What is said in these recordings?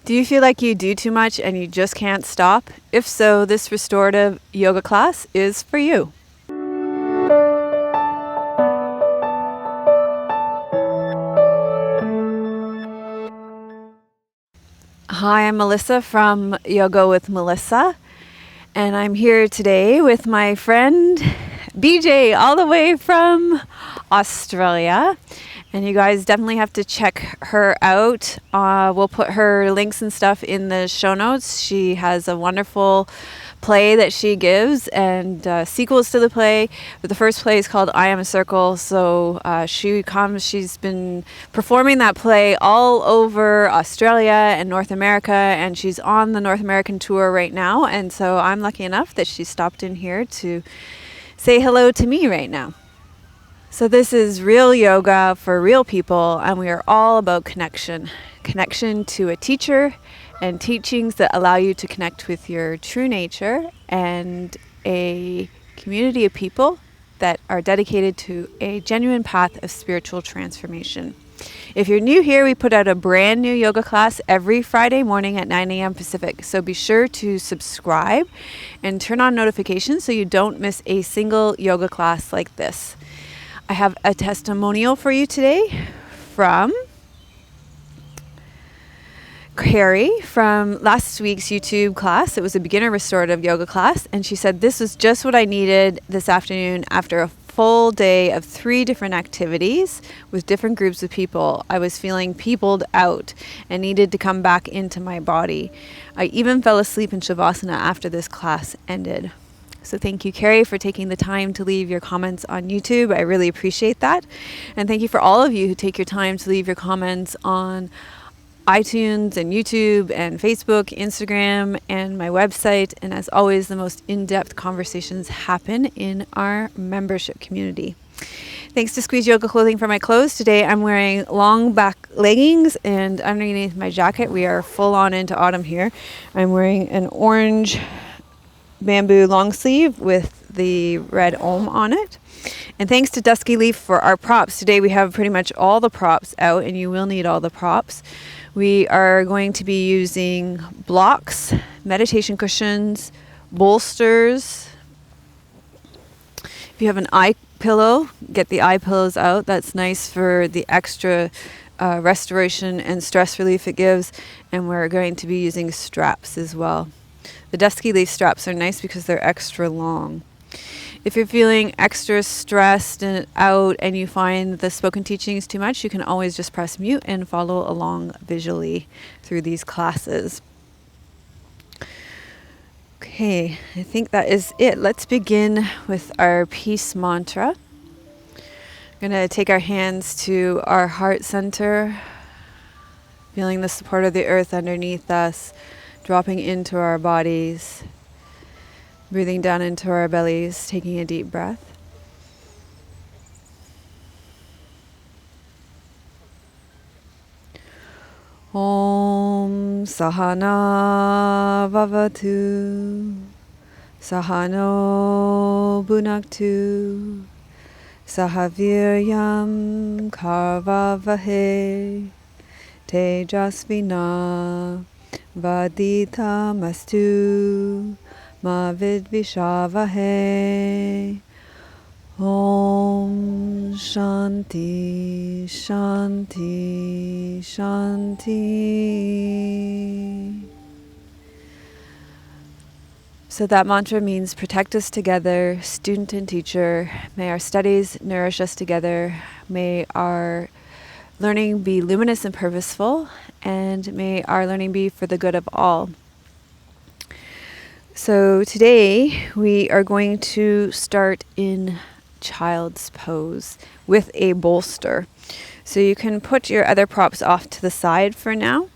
Do you feel like you do too much and you just can't stop? If so, this restorative yoga class is for you. Hi, I'm Melissa from Yoga with Melissa, and I'm here today with my friend BJ all the way from Australia. And you guys definitely have to check her out. We'll put her links and stuff in the show notes. She has a wonderful play that she gives and sequels to the play. But the first play is called I Am a Circle. So she's been performing that play all over Australia and North America, and she's on the North American tour right now. And so I'm lucky enough that she stopped in here to say hello to me right now. So this is real yoga for real people, and we are all about connection. Connection to a teacher and teachings that allow you to connect with your true nature, and a community of people that are dedicated to a genuine path of spiritual transformation. If you're new here, we put out a brand new yoga class every Friday morning at 9 a.m. Pacific. So be sure to subscribe and turn on notifications so you don't miss a single yoga class like this. I have a testimonial for you today from Carrie from last week's YouTube class. It was a beginner restorative yoga class, and she said this was just what I needed this afternoon after a full day of 3 different activities with different groups of people. I was feeling peopled out and needed to come back into my body. I even fell asleep in Shavasana after this class ended. So thank you, Carrie, for taking the time to leave your comments on YouTube. I really appreciate that. And thank you for all of you who take your time to leave your comments on iTunes and YouTube and Facebook, Instagram, and my website. And as always, the most in-depth conversations happen in our membership community. Thanks to Squeeze Yoga Clothing for my clothes. Today I'm wearing long back leggings, and underneath my jacket, we are full on into autumn here. I'm wearing an orange bamboo long sleeve with the red Om on it. And thanks to Dusky Leaf for our props. Today we have pretty much all the props out, and you will need all the props. We are going to be using blocks, meditation cushions, bolsters. If you have an eye pillow, get the eye pillows out. That's nice for the extra restoration and stress relief it gives. And we're going to be using straps as well. The Dusky Leaf straps are nice because they're extra long. If you're feeling extra stressed and out and you find the spoken teachings too much, you can always just press mute and follow along visually through these classes. Okay, I think that is it. Let's begin with our peace mantra. We're going to take our hands to our heart center, feeling the support of the earth underneath us, dropping into our bodies, breathing down into our bellies, taking a deep breath. Om Sahana Vavatu, Sahano Bhunaktu, Sahaviryam Karvavahe, Tejasvina Vadita Mastu Ma Vidvishavahe. Om Shanti Shanti Shanti. So that mantra means protect us together, student and teacher. May our studies nourish us together. May our learning be luminous and purposeful, and may our learning be for the good of all. So today we are going to start in child's pose with a bolster. So you can put your other props off to the side for now.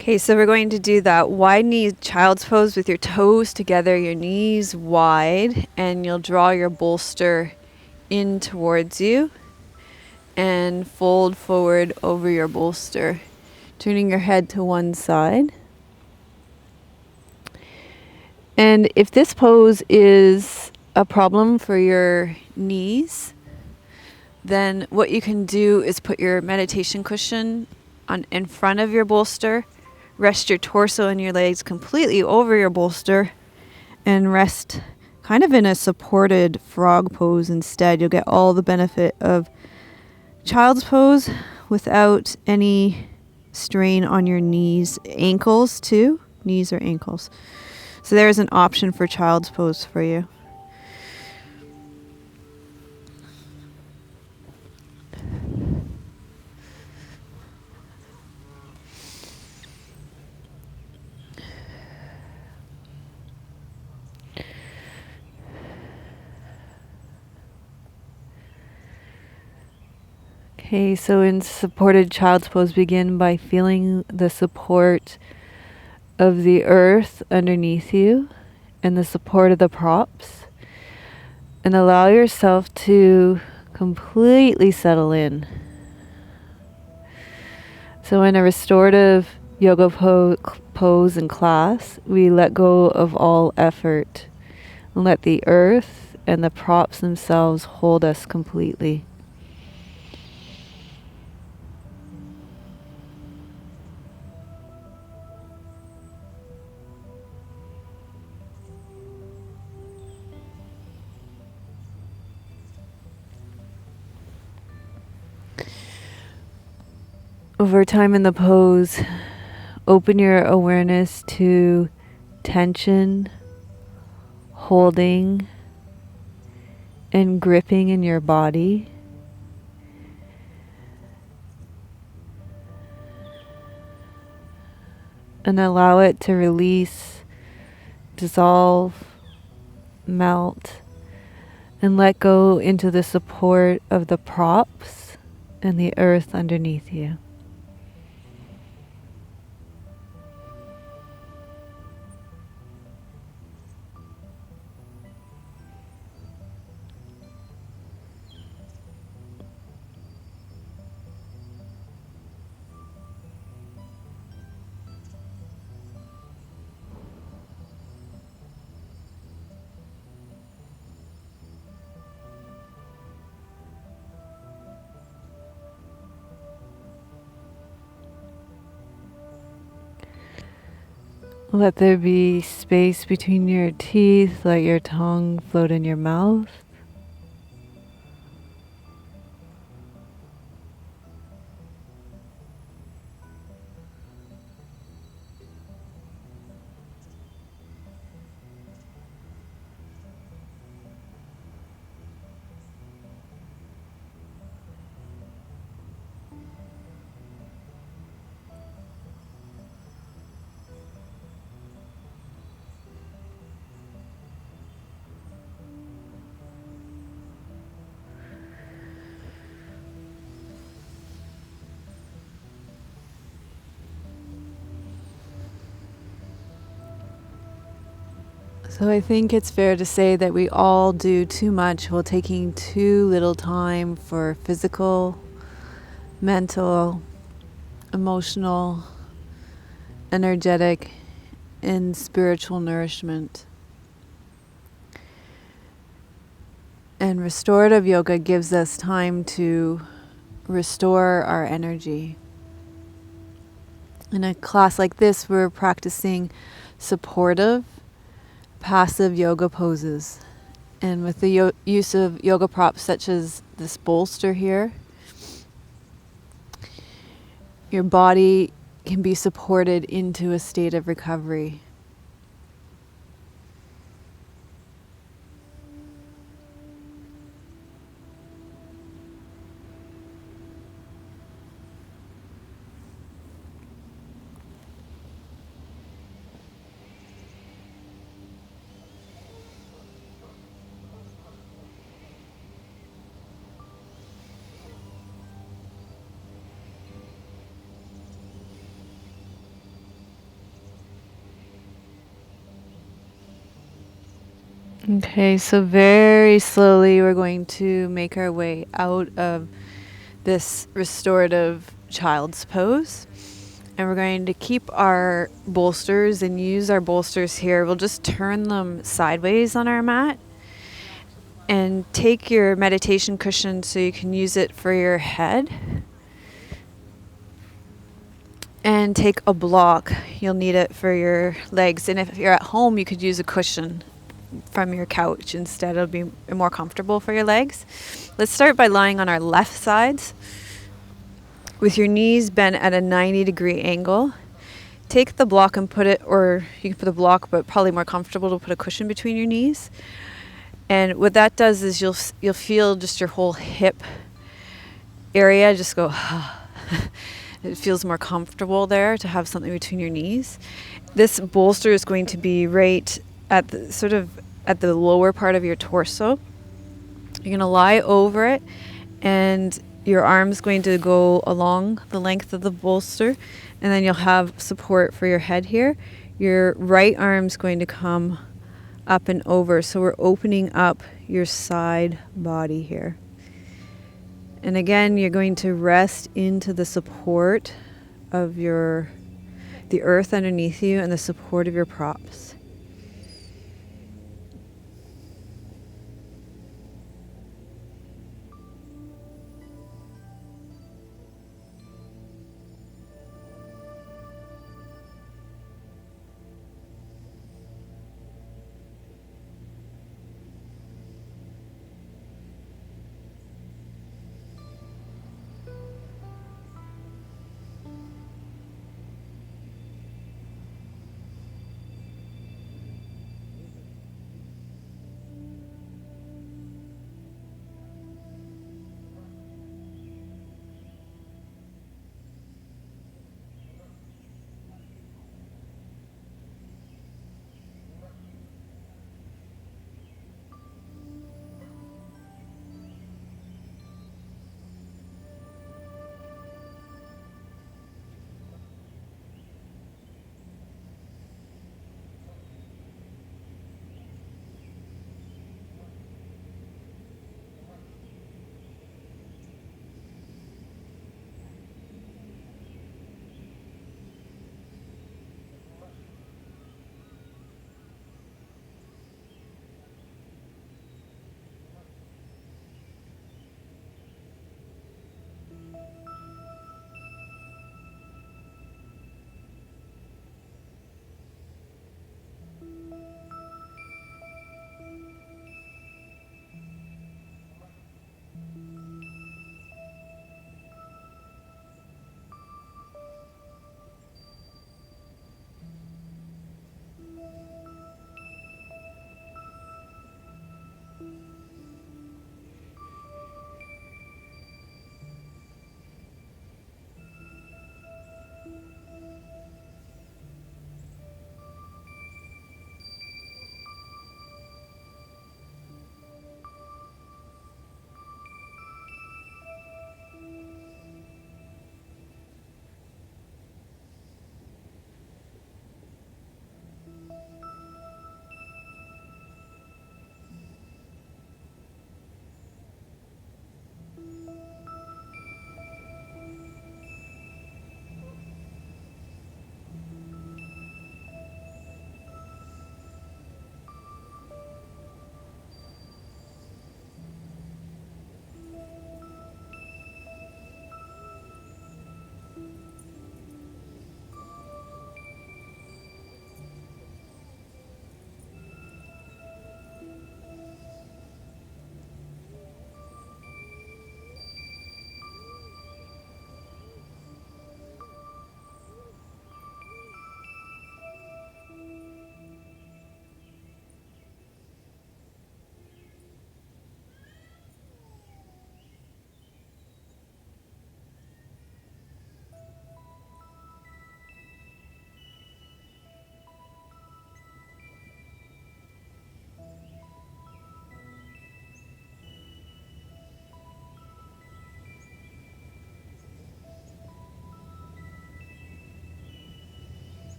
Okay, so we're going to do that wide knee child's pose with your toes together, your knees wide, and you'll draw your bolster in towards you and fold forward over your bolster, turning your head to one side. And if this pose is a problem for your knees, Then what you can do is put your meditation cushion in front of your bolster, rest your torso and your legs completely over your bolster, and rest kind of in a supported frog pose instead. You'll get all the benefit of child's pose without any strain on your knees, ankles too, knees or ankles. So there's an option for child's pose for you. Okay, so in supported child's pose, begin by feeling the support of the earth underneath you and the support of the props, and allow yourself to completely settle in. So in a restorative yoga pose and class, we let go of all effort and let the earth and the props themselves hold us completely. Over time in the pose, open your awareness to tension, holding, and gripping in your body. And allow it to release, dissolve, melt, and let go into the support of the props and the earth underneath you. Let there be space between your teeth. Let your tongue float in your mouth. So I think it's fair to say that we all do too much while taking too little time for physical, mental, emotional, energetic, and spiritual nourishment. And restorative yoga gives us time to restore our energy. In a class like this, we're practicing supportive, passive yoga poses. And with the use of yoga props such as this bolster here, your body can be supported into a state of recovery. Okay, so very slowly we're going to make our way out of this restorative child's pose. And we're going to keep our bolsters and use our bolsters here. We'll just turn them sideways on our mat. And take your meditation cushion so you can use it for your head. And take a block. You'll need it for your legs. And if you're at home, you could use a cushion from your couch instead. It'll be more comfortable for your legs. Let's start by lying on our left sides with your knees bent at a 90-degree angle. Take the block and put it, or you can put a block, but probably more comfortable to put a cushion between your knees. And what that does is you'll feel just your whole hip area just go. It feels more comfortable there to have something between your knees. This bolster is going to be right at the lower part of your torso. You're going to lie over it, and your arm's going to go along the length of the bolster, and then you'll have support for your head here. Your right arm's going to come up and over, so we're opening up your side body here. And again, you're going to rest into the support of the earth underneath you and the support of your props.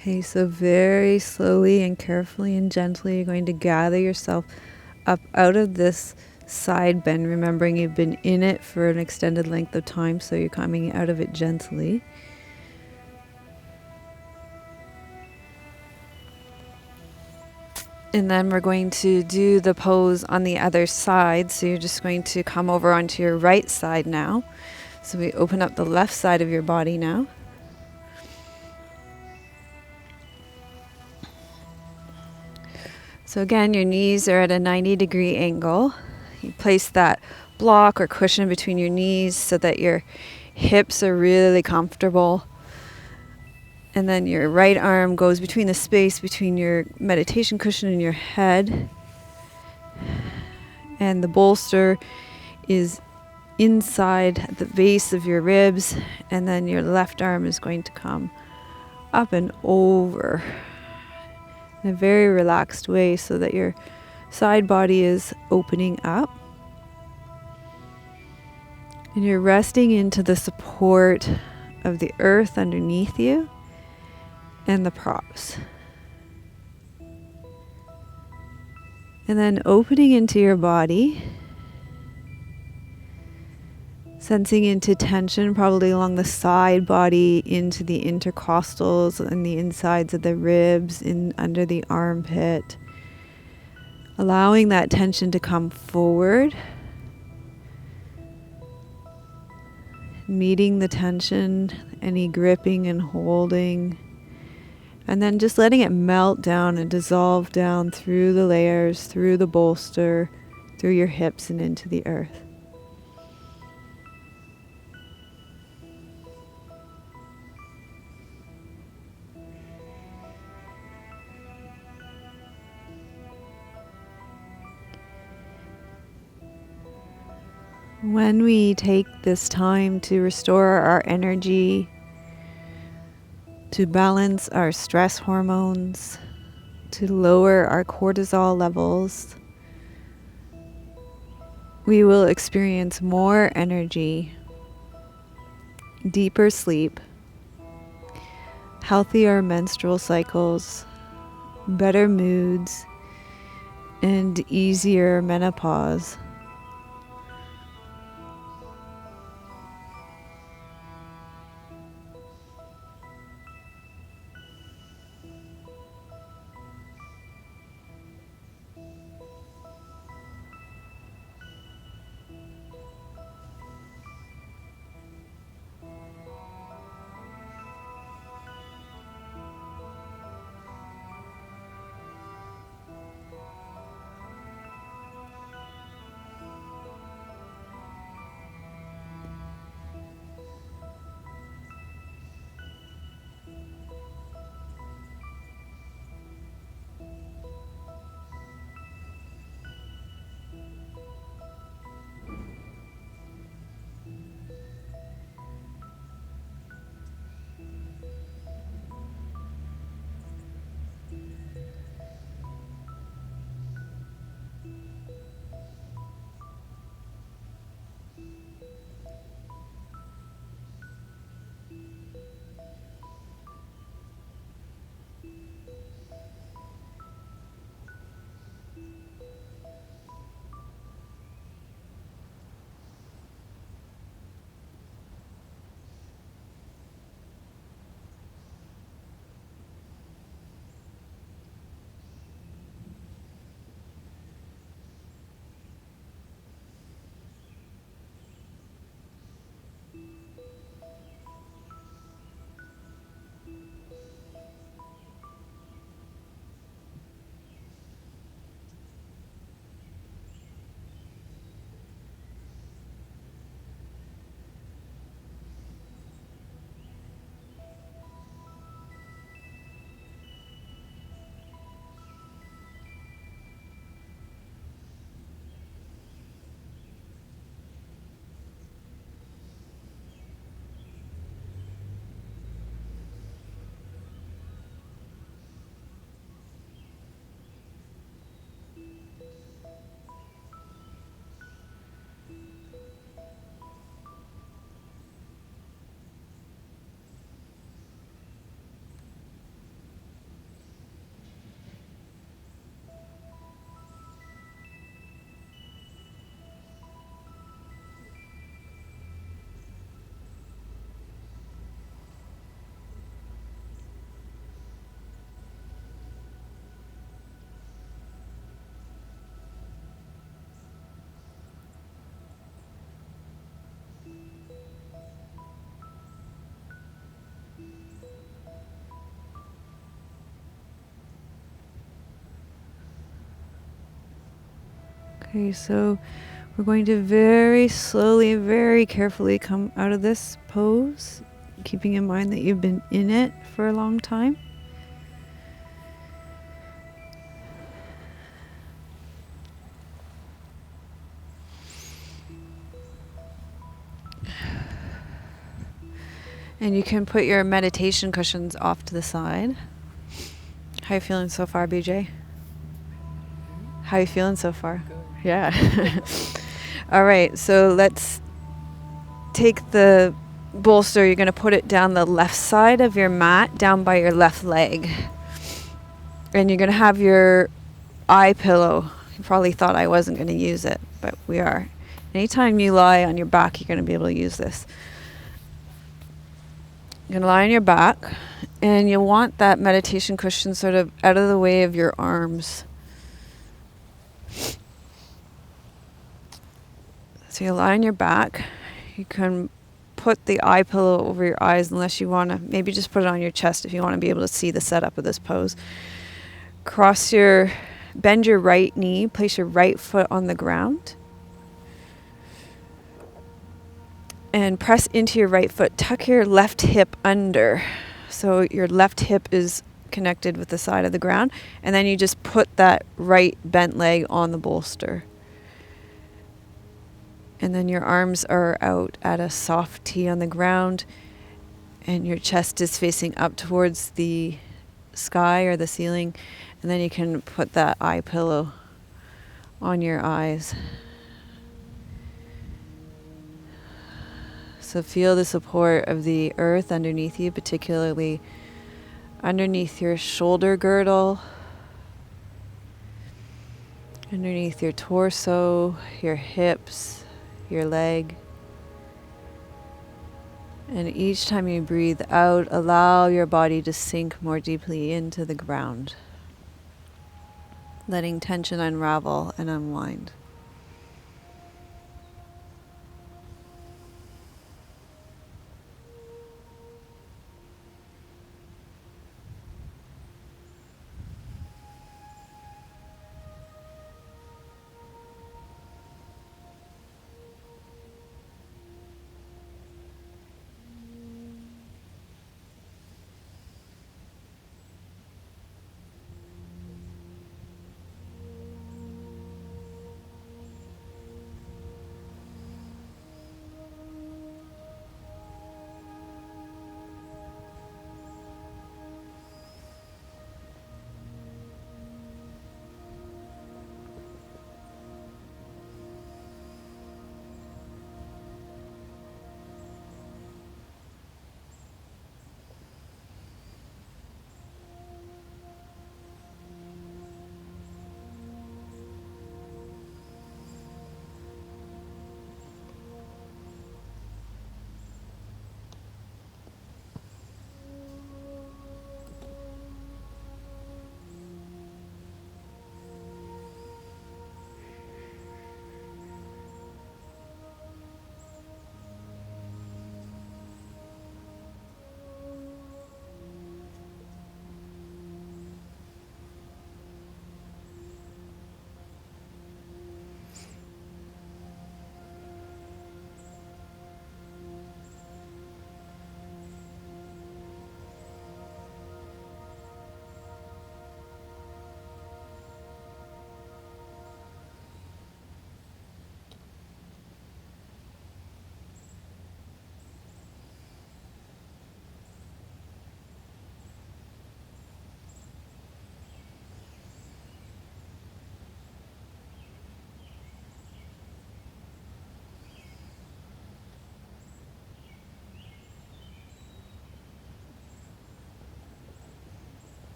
Okay, so very slowly and carefully and gently, you're going to gather yourself up out of this side bend, remembering you've been in it for an extended length of time, so you're coming out of it gently. And then we're going to do the pose on the other side, so you're just going to come over onto your right side now. So we open up the left side of your body now. So again, your knees are at a 90-degree angle. You place that block or cushion between your knees so that your hips are really comfortable. And then your right arm goes between the space between your meditation cushion and your head. And the bolster is inside at the base of your ribs. And then your left arm is going to come up and over in a very relaxed way so that your side body is opening up. And you're resting into the support of the earth underneath you and the props. And then opening into your body, sensing into tension probably along the side body, into the intercostals and the insides of the ribs, in under the armpit. Allowing that tension to come forward. Meeting the tension, any gripping and holding. And then just letting it melt down and dissolve down through the layers, through the bolster, through your hips and into the earth. When we take this time to restore our energy, to balance our stress hormones, to lower our cortisol levels, we will experience more energy, deeper sleep, healthier menstrual cycles, better moods, and easier menopause. Okay, so we're going to very slowly, very carefully come out of this pose, keeping in mind that you've been in it for a long time. And you can put your meditation cushions off to the side. How you feeling so far, BJ? How you feeling so far? Good. Yeah. All right, so let's take the bolster. You're going to put it down the left side of your mat, down by your left leg. And you're going to have your eye pillow. You probably thought I wasn't going to use it, but we are. Anytime you lie on your back, you're going to be able to use this. You're going to lie on your back, and you want that meditation cushion sort of out of the way of your arms. So you lie on your back. You can put the eye pillow over your eyes unless you want to. Maybe just put it on your chest if you want to be able to see the setup of this pose. Bend your right knee. Place your right foot on the ground. And press into your right foot. Tuck your left hip under. So your left hip is connected with the side of the ground. And then you just put that right bent leg on the bolster. And then your arms are out at a soft T on the ground. And your chest is facing up towards the sky or the ceiling. And then you can put that eye pillow on your eyes. So feel the support of the earth underneath you, particularly underneath your shoulder girdle, underneath your torso, your hips, your leg. And each time you breathe out, allow your body to sink more deeply into the ground, letting tension unravel and unwind.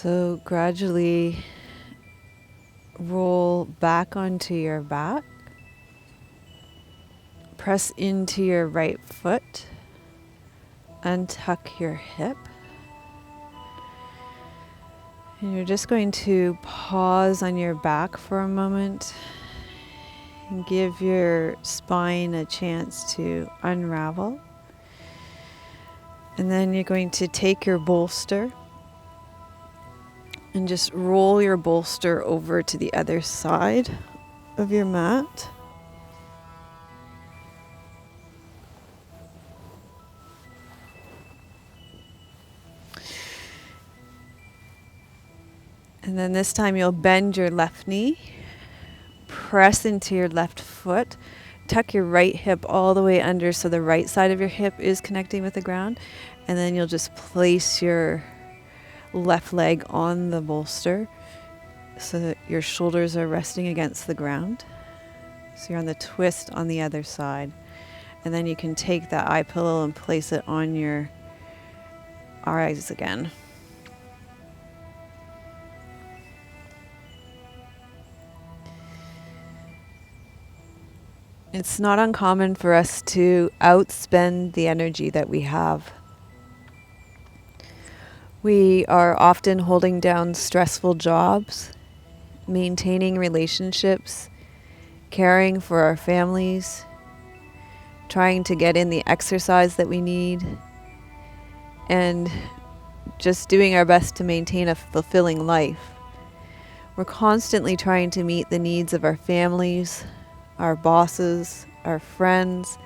So gradually roll back onto your back. Press into your right foot. Untuck your hip. And you're just going to pause on your back for a moment and give your spine a chance to unravel. And then you're going to take your bolster and just roll your bolster over to the other side of your mat. And then this time you'll bend your left knee, press into your left foot, tuck your right hip all the way under so the right side of your hip is connecting with the ground. And then you'll just place your left leg on the bolster so that your shoulders are resting against the ground. So you're on the twist on the other side. And then you can take that eye pillow and place it on your eyes again. It's not uncommon for us to outspend the energy that we have. We are often holding down stressful jobs, maintaining relationships, caring for our families, trying to get in the exercise that we need, and just doing our best to maintain a fulfilling life. We're constantly trying to meet the needs of our families, our bosses, our friends,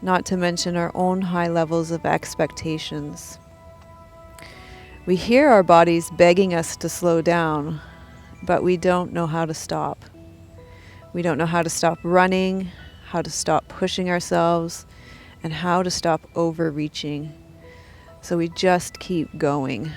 not to mention our own high levels of expectations. We hear our bodies begging us to slow down, but we don't know how to stop. We don't know how to stop running, how to stop pushing ourselves, and how to stop overreaching. So we just keep going.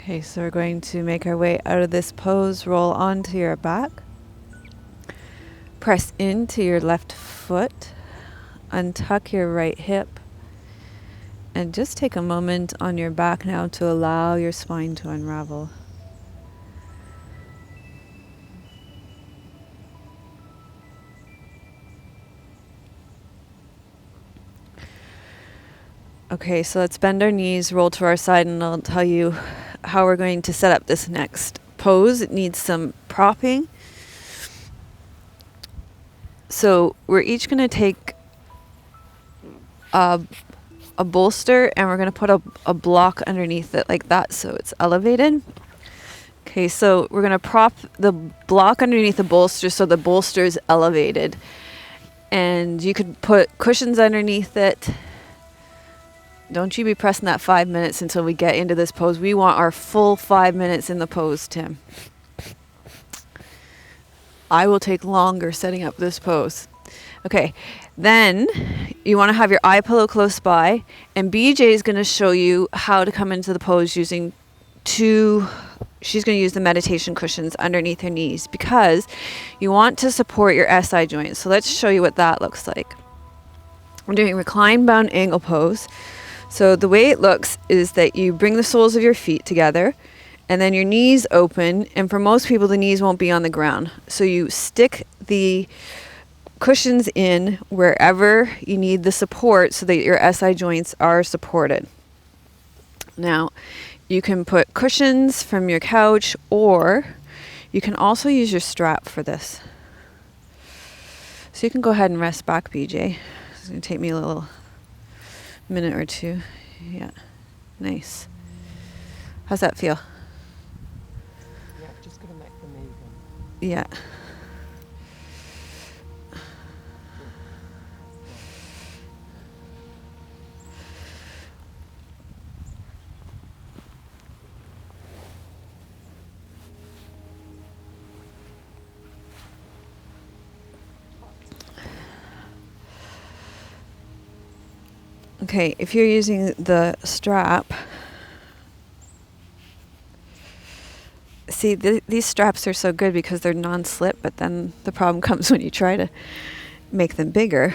Okay, so we're going to make our way out of this pose, roll onto your back, press into your left foot, untuck your right hip, and just take a moment on your back now to allow your spine to unravel. Okay, so let's bend our knees, roll to our side, and I'll tell you how we're going to set up this next pose. It needs some propping. So we're each going to take a bolster, and we're going to put a block underneath it like that so it's elevated. Okay, so we're going to prop the block underneath the bolster so the bolster is elevated. And you could put cushions underneath it. Don't you be pressing that 5 minutes until we get into this pose. We want our full 5 minutes in the pose, Tim. I will take longer setting up this pose. Okay, then you want to have your eye pillow close by, and BJ is going to show you how to come into the pose using she's going to use the meditation cushions underneath her knees because you want to support your SI joints. So let's show you what that looks like. We're doing reclined bound angle pose. So the way it looks is that you bring the soles of your feet together and then your knees open. And for most people, the knees won't be on the ground. So you stick the cushions in wherever you need the support so that your SI joints are supported. Now, you can put cushions from your couch, or you can also use your strap for this. So you can go ahead and rest back, BJ. It's going to take me a little minute or two. Yeah, nice. How's that feel? Yeah, just going to make them even. Yeah. Okay, if you're using the strap, see, these straps are so good because they're non-slip, but then the problem comes when you try to make them bigger.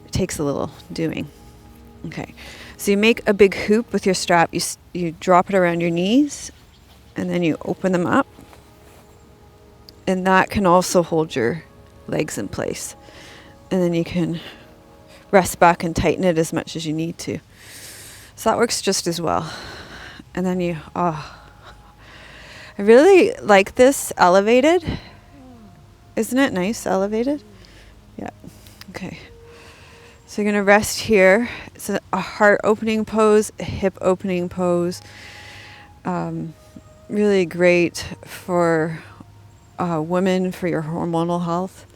It takes a little doing. Okay, so you make a big hoop with your strap. You drop it around your knees, and then you open them up. And that can also hold your legs in place. And then you can rest back and tighten it as much as you need to. So that works just as well. And then I really like this elevated. Isn't it nice, elevated? Yeah. Okay. So you're going to rest here. It's a heart opening pose, a hip opening pose. Really great for women, for your hormonal health.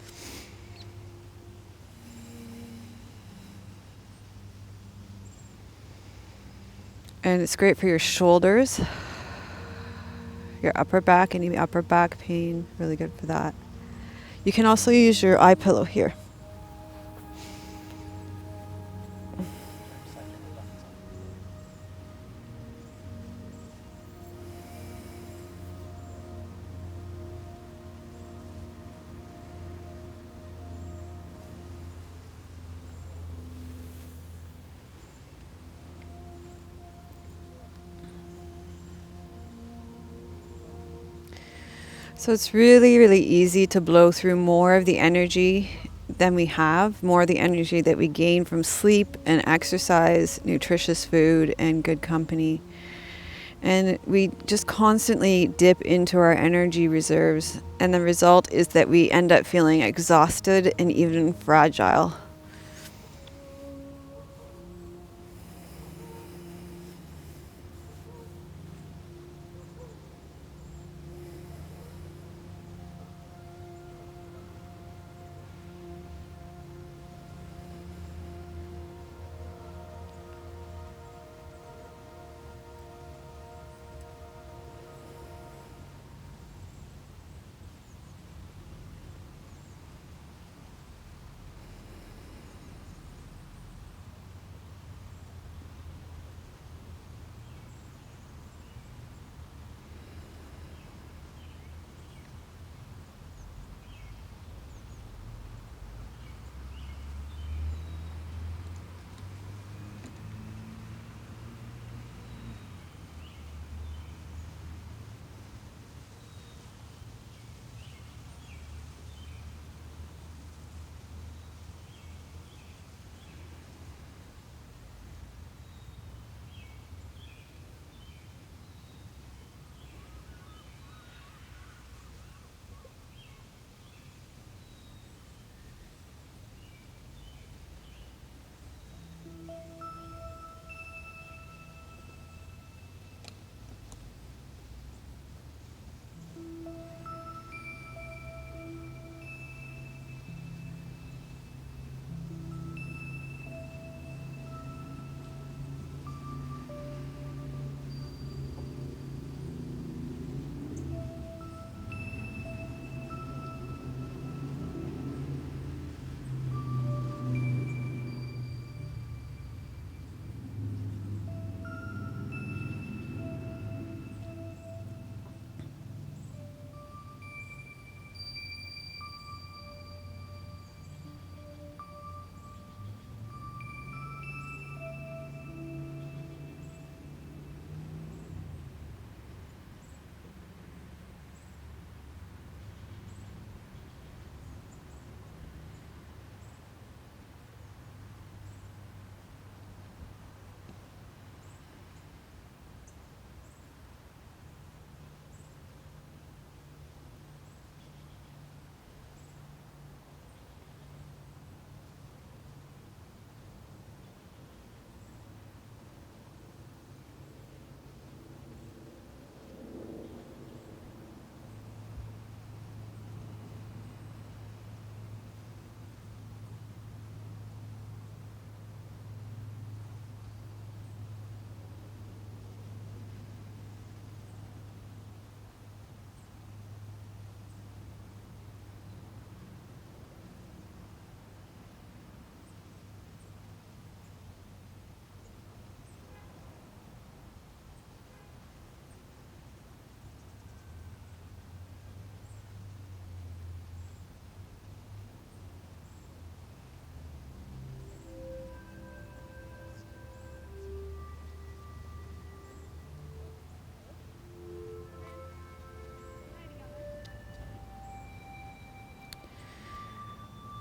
And it's great for your shoulders, your upper back, any upper back pain, really good for that. You can also use your eye pillow here. So it's really, really easy to blow through more of the energy than we have, more of the energy that we gain from sleep and exercise, nutritious food, and good company. And we just constantly dip into our energy reserves. And the result is that we end up feeling exhausted and even fragile.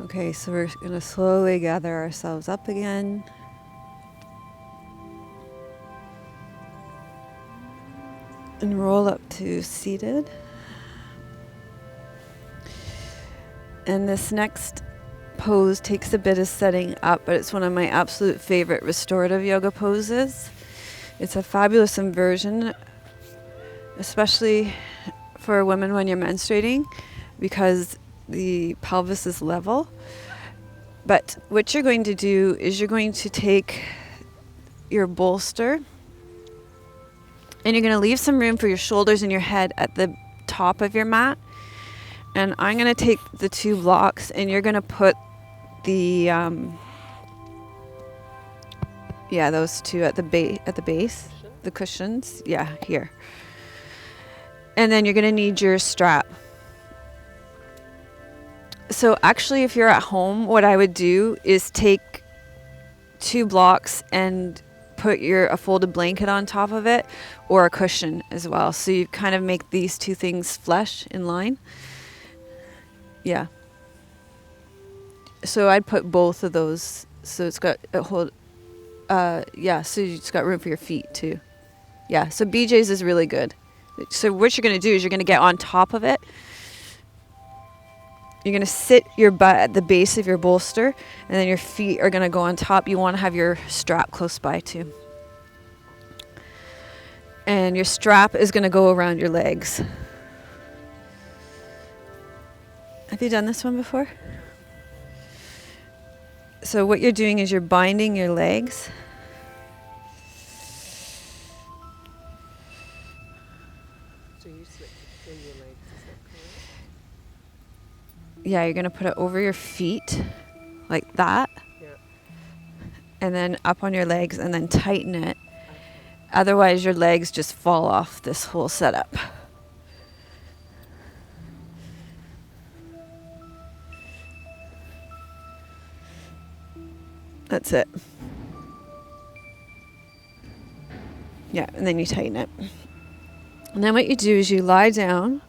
Okay, so we're going to slowly gather ourselves up again. And roll up to seated. And this next pose takes a bit of setting up, but it's one of my absolute favorite restorative yoga poses. It's a fabulous inversion, especially for women when you're menstruating, because the pelvis is level. But what you're going to do is you're going to take your bolster and you're going to leave some room for your shoulders and your head at the top of your mat. And I'm going to take the 2 blocks and you're going to put the those 2 at the base, the cushions, here. And then you're going to need your strap. So actually, if you're at home, what I would do is take 2 blocks and put a folded blanket on top of it, or a cushion as well. So you kind of make these 2 things flush in line. Yeah. So I'd put both of those. So it's got a whole, so you just got room for your feet too. Yeah. So BJ's is really good. So what you're going to do is you're going to get on top of it. You're going to sit your butt at the base of your bolster, and then your feet are going to go on top. You want to have your strap close by too. And your strap is going to go around your legs. Have you done this one before? So what you're doing is you're binding your legs. So you slip between your legs, is that correct? Yeah, you're going to put it over your feet like that. Yeah. And then up on your legs and then tighten it. Okay. Otherwise, your legs just fall off this whole setup. That's it. Yeah, and then you tighten it. And then what you do is you lie down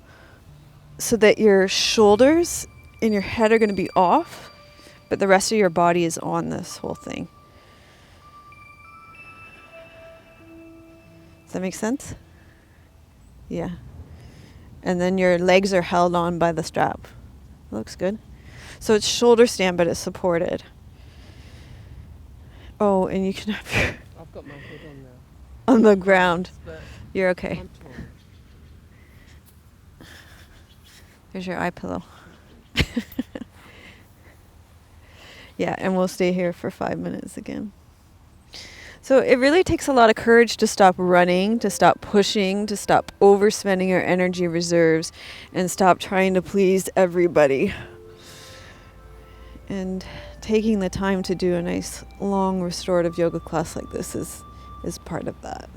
so that your shoulders and your head are going to be off, but the rest of your body is on this whole thing. Does that make sense? Yeah. And then your legs are held on by the strap. Looks good. So it's shoulder stand, but it's supported. Oh, and you can have your I've got my head on the ground. but You're okay. I'm torn. There's your eye pillow. Yeah, and we'll stay here for 5 minutes again. So it really takes a lot of courage to stop running, to stop pushing, to stop overspending your energy reserves, and stop trying to please everybody. And taking the time to do a nice long restorative yoga class like this is part of that.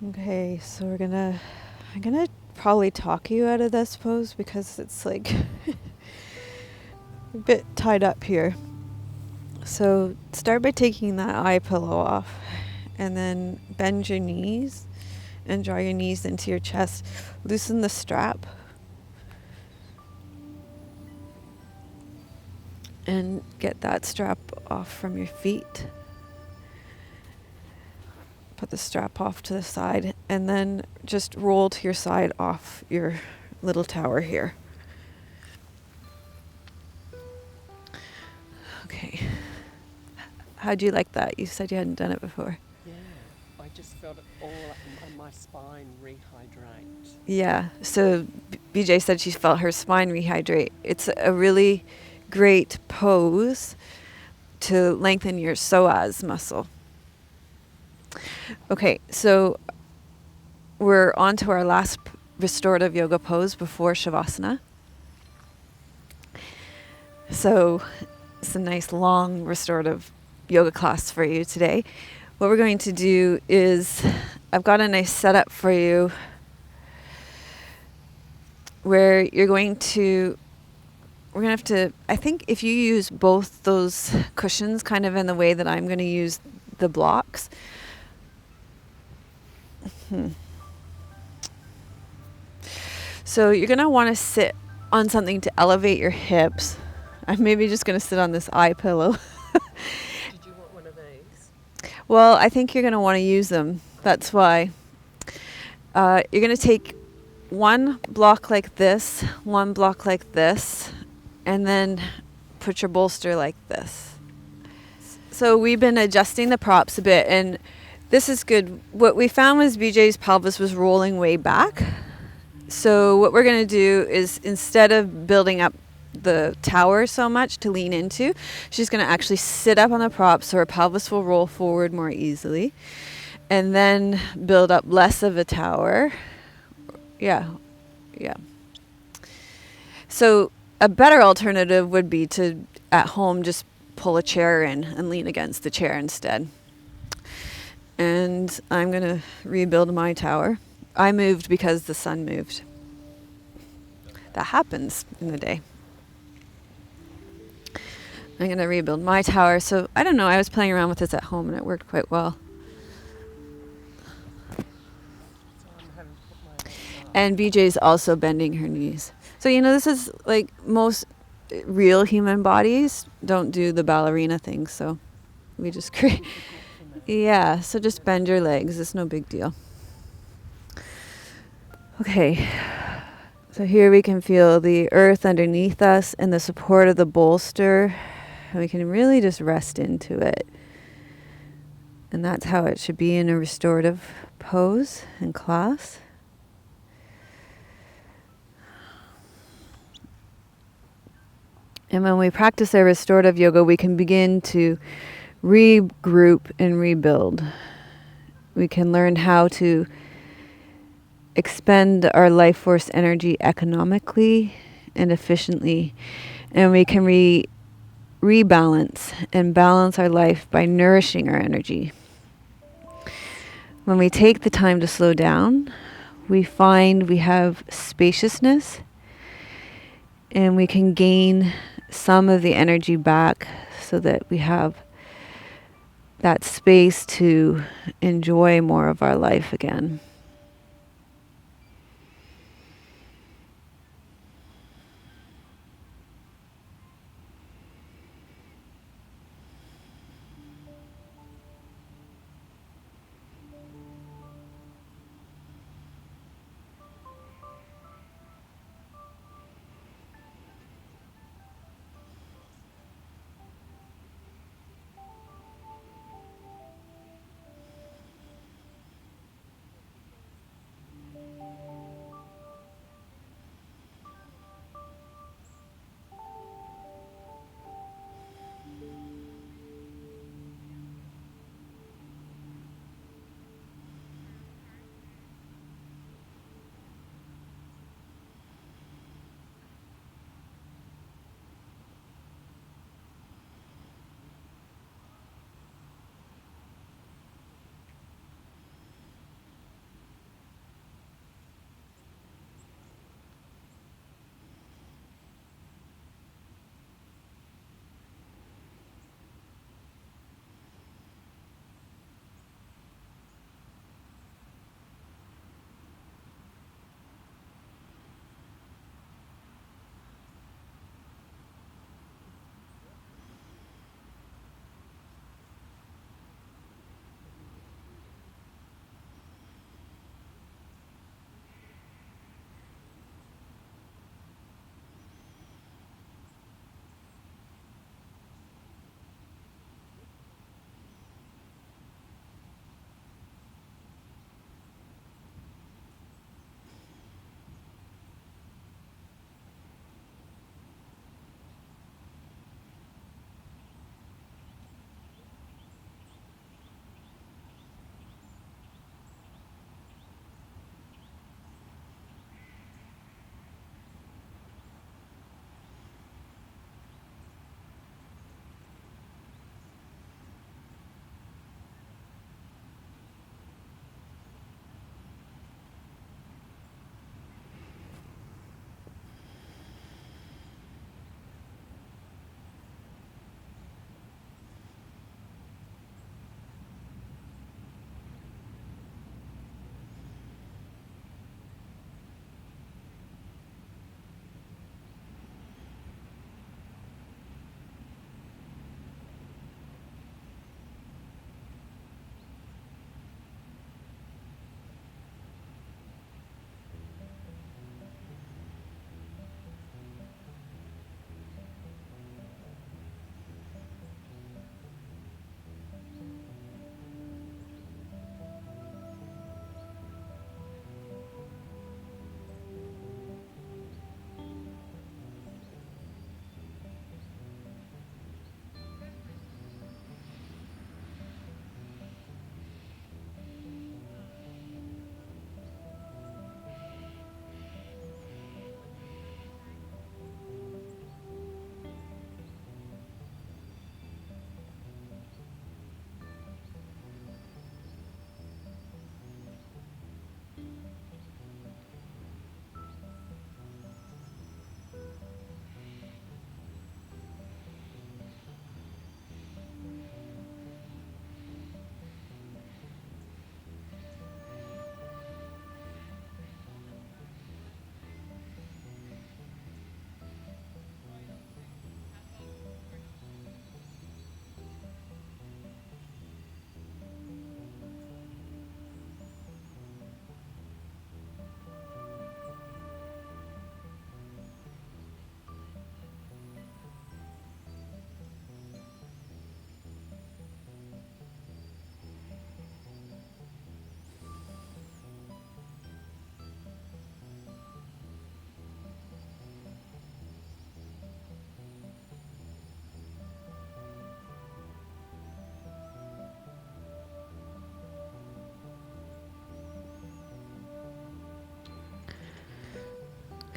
Okay, so I'm gonna probably talk you out of this pose because it's like a bit tied up here. So start by taking that eye pillow off and then bend your knees and draw your knees into your chest. Loosen the strap and get that strap off from your feet. Put the strap off to the side and then just roll to your side off your little tower here. Okay. How'd you like that? You said you hadn't done it before. Yeah, I just felt it all up my spine rehydrate. Yeah, so BJ said she felt her spine rehydrate. It's a really great pose to lengthen your psoas muscle. Okay, so we're on to our last restorative yoga pose before Shavasana. So it's a nice long restorative yoga class for you today. What we're going to do is, I've got a nice setup for you where we're going to have to, I think if you use both those cushions kind of in the way that I'm going to use the blocks. So you're going to want to sit on something to elevate your hips. I'm maybe just going to sit on this eye pillow. Did you want one of these? Well, I think you're going to want to use them. That's why. You're going to take one block like this, one block like this, and then put your bolster like this. So we've been adjusting the props a bit, and this is good. What we found was BJ's pelvis was rolling way back. So what we're going to do is, instead of building up the tower so much to lean into, she's going to actually sit up on the props so her pelvis will roll forward more easily, and then build up less of a tower. Yeah. So a better alternative would be to, at home, just pull a chair in and lean against the chair instead. And I'm going to rebuild my tower. I moved because the sun moved. That happens in the day. I'm going to rebuild my tower. So I don't know, I was playing around with this at home and it worked quite well. So I'm having to put my legs up. And BJ's also bending her knees. So, this is like most real human bodies don't do the ballerina thing. So we just create. Yeah, so just bend your legs. It's no big deal. Okay. So here we can feel the earth underneath us and the support of the bolster. And we can really just rest into it. And that's how it should be in a restorative pose in class. And when we practice our restorative yoga, we can begin to regroup and rebuild. We can learn how to expend our life force energy economically and efficiently. And we can rebalance and balance our life by nourishing our energy. When we take the time to slow down, we find we have spaciousness and we can gain some of the energy back so that we have that space to enjoy more of our life again.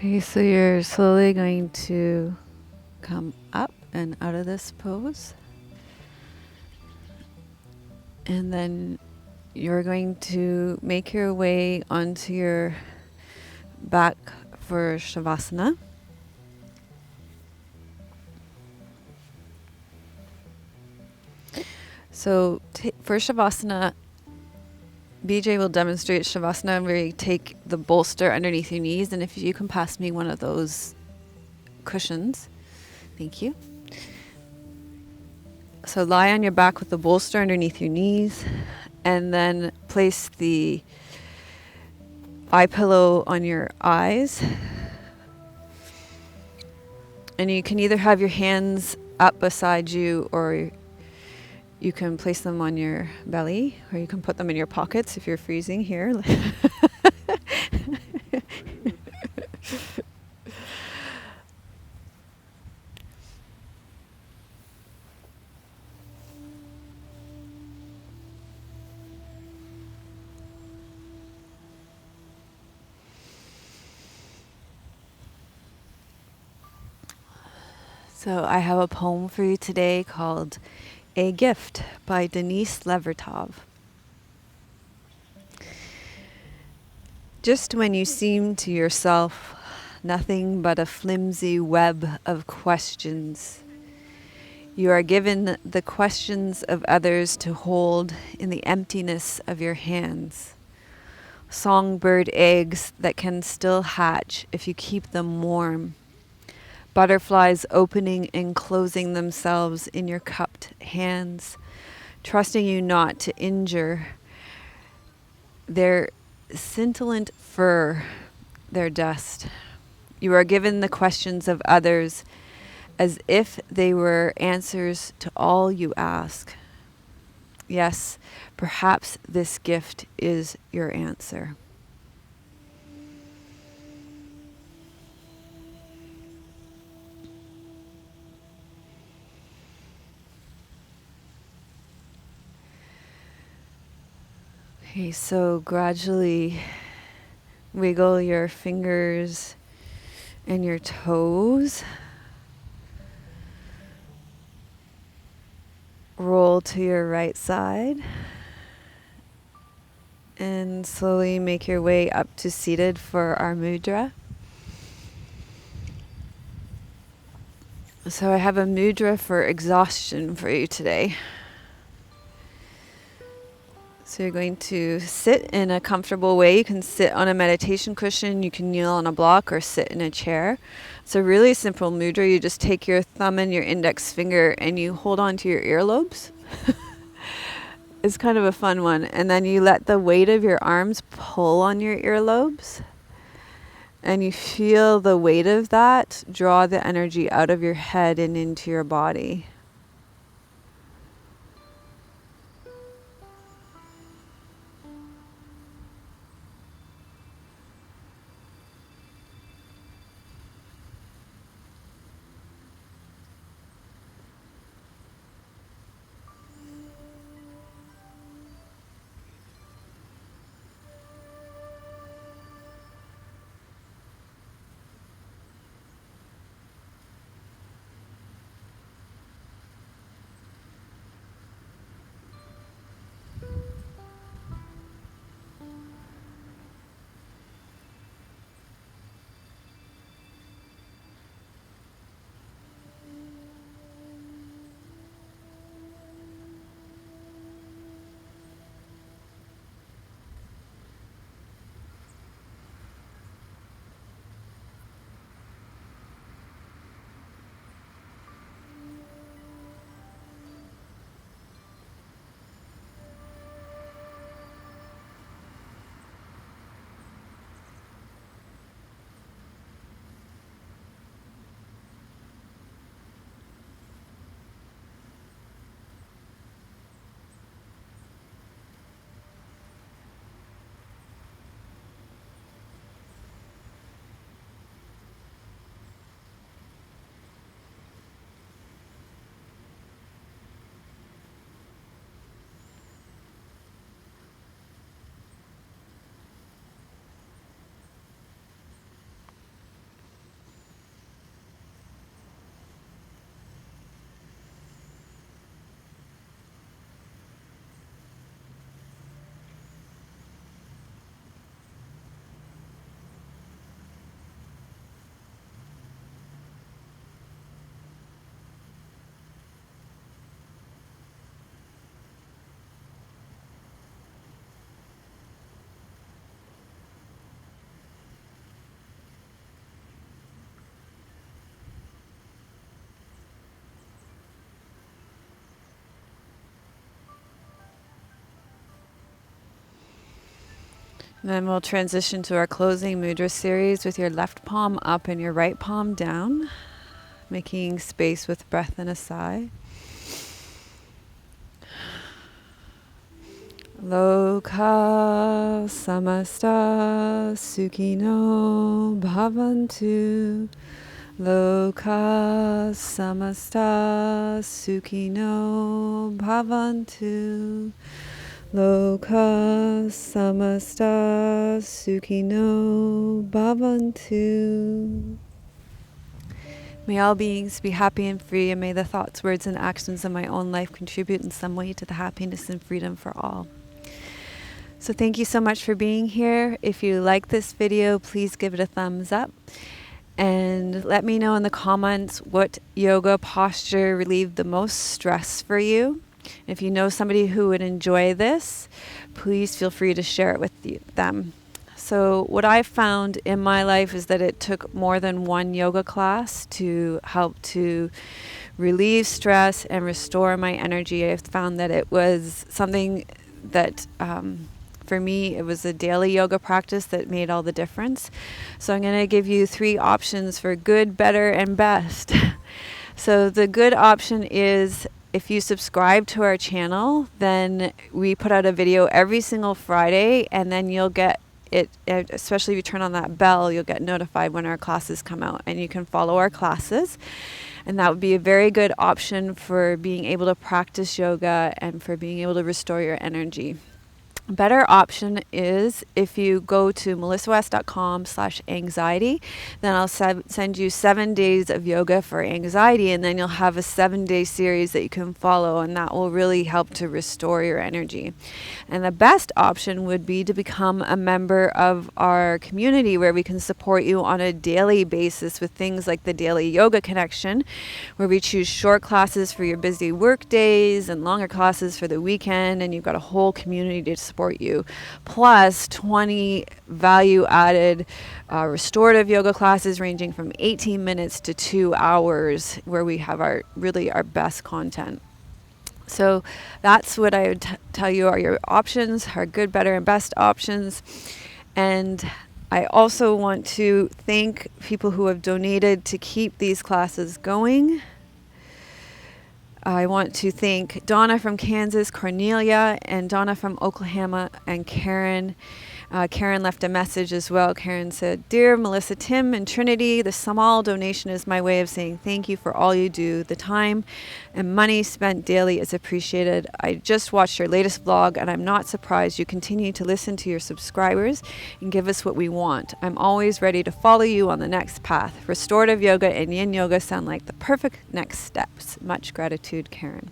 Okay, so you're slowly going to come up and out of this pose. And then you're going to make your way onto your back for Shavasana. So for Shavasana, BJ will demonstrate Shavasana where you take the bolster underneath your knees. And if you can pass me one of those cushions. Thank you. So lie on your back with the bolster underneath your knees, and then place the eye pillow on your eyes. And you can either have your hands up beside you, or you can place them on your belly, or you can put them in your pockets if you're freezing here. So I have a poem for you today called A Gift by Denise Levertov. Just when you seem to yourself nothing but a flimsy web of questions, you are given the questions of others to hold in the emptiness of your hands. Songbird eggs that can still hatch if you keep them warm. Butterflies opening and closing themselves in your cupped hands, trusting you not to injure their scintillant fur, their dust. You are given the questions of others as if they were answers to all you ask. Yes, perhaps this gift is your answer. Okay, so gradually wiggle your fingers and your toes. Roll to your right side. And slowly make your way up to seated for our mudra. So I have a mudra for exhaustion for you today. So you're going to sit in a comfortable way. You can sit on a meditation cushion, you can kneel on a block, or sit in a chair. It's a really simple mudra. You just take your thumb and your index finger and you hold on to your earlobes. It's kind of a fun one. And then you let the weight of your arms pull on your earlobes. And you feel the weight of that draw the energy out of your head and into your body. Then we'll transition to our closing mudra series with your left palm up and your right palm down, making space with breath and a sigh. Loka samasta sukhino bhavantu. Loka samasta sukhino bhavantu. Loka samasta sukhino bhavantu. May all beings be happy and free, and may the thoughts, words, and actions of my own life contribute in some way to the happiness and freedom for all. So thank you so much for being here. If you like this video, please give it a thumbs up. And let me know in the comments what yoga posture relieved the most stress for you. If you know somebody who would enjoy this, please feel free to share it with them. So what I've found in my life is that it took more than one yoga class to help to relieve stress and restore my energy. I've found that it was something that, for me, it was a daily yoga practice that made all the difference. So I'm going to give you 3 options for good, better, and best. So the good option is, if you subscribe to our channel, then we put out a video every single Friday, and then you'll get it, especially if you turn on that bell, you'll get notified when our classes come out, and you can follow our classes. And that would be a very good option for being able to practice yoga and for being able to restore your energy. Better option is if you go to melissawest.com/anxiety, then I'll send you 7 days of yoga for anxiety, and then you'll have a 7-day series that you can follow, and that will really help to restore your energy. And the best option would be to become a member of our community, where we can support you on a daily basis with things like the Daily Yoga Connection, where we choose short classes for your busy work days and longer classes for the weekend, and you've got a whole community to support you, plus 20 value-added restorative yoga classes ranging from 18 minutes to 2 hours, where we have our best content. So that's what I would tell you are your options, our good, better, and best options. And I also want to thank people who have donated to keep these classes going. I want to thank Donna from Kansas, Cornelia, and Donna from Oklahoma, and Karen. Karen left a message as well. Karen said, "Dear Melissa, Tim, and Trinity, the small donation is my way of saying thank you for all you do. The time and money spent daily is appreciated. I just watched your latest vlog, and I'm not surprised you continue to listen to your subscribers and give us what we want. I'm always ready to follow you on the next path. Restorative yoga and yin yoga sound like the perfect next steps. Much gratitude, Karen."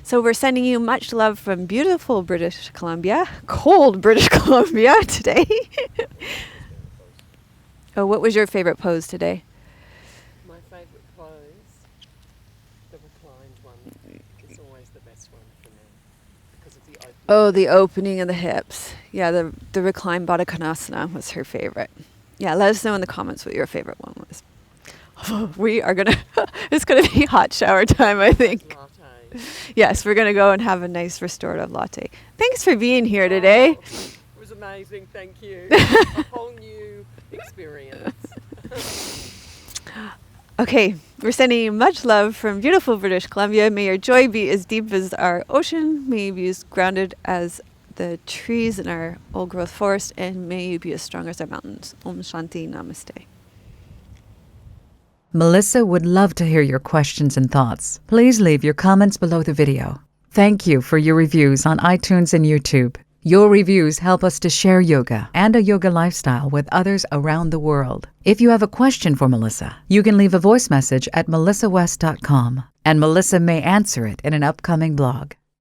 So we're sending you much love from beautiful British Columbia, cold British Columbia today. Oh, what was your favorite pose today? My favourite pose, the reclined one, is always the best one for me because of the opening. Oh, the opening of the hips. Yeah, the reclined Baddha Konasana was her favorite. Yeah, let us know in the comments what your favorite one was. We are it's gonna be hot shower time, I think. Latte. Yes, we're gonna go and have a nice restorative latte. Thanks for being here today. Oh, it was amazing, thank you. A whole new experience. Okay, we're sending you much love from beautiful British Columbia. May your joy be as deep as our ocean. May you be as grounded as the trees in our old growth forest, and may you be as strong as our mountains. Om Shanti Namaste. Melissa would love to hear your questions and thoughts. Please leave your comments below the video. Thank you for your reviews on iTunes and YouTube. Your reviews help us to share yoga and a yoga lifestyle with others around the world. If you have a question for Melissa, you can leave a voice message at melissawest.com, and Melissa may answer it in an upcoming blog.